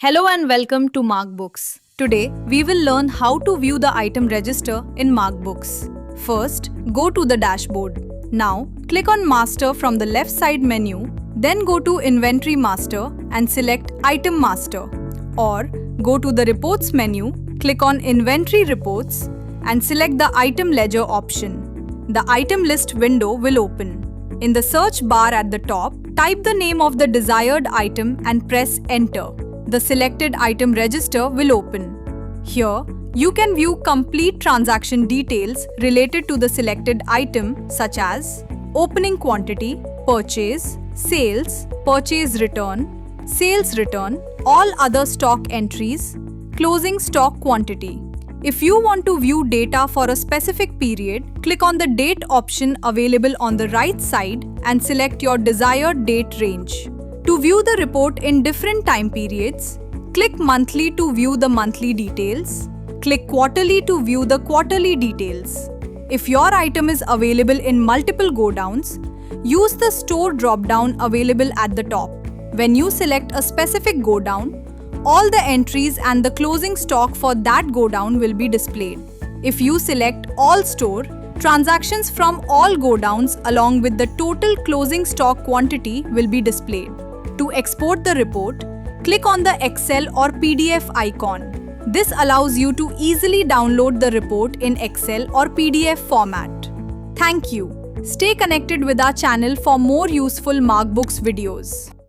Hello and welcome to MargBooks. Today, we will learn how to view the item register in MargBooks. First, go to the dashboard. Now, click on Master from the left side menu, then go to Inventory Master and select Item Master. Or, go to the Reports menu, click on Inventory Reports and select the Item Ledger option. The item list window will open. In the search bar at the top, type the name of the desired item and press Enter. The selected item register will open. Here, you can view complete transaction details related to the selected item such as opening quantity, purchase, sales, purchase return, sales return, all other stock entries, closing stock quantity. If you want to view data for a specific period, click on the date option available on the right side and select your desired date range. To view the report in different time periods, click monthly to view the monthly details. Click quarterly to view the quarterly details. If your item is available in multiple godowns, use the store drop-down available at the top. When you select a specific godown, all the entries and the closing stock for that godown will be displayed. If you select All Store, transactions from all godowns along with the total closing stock quantity will be displayed. To export the report, click on the Excel or PDF icon. This allows you to easily download the report in Excel or PDF format. Thank you. Stay connected with our channel for more useful MargBooks videos.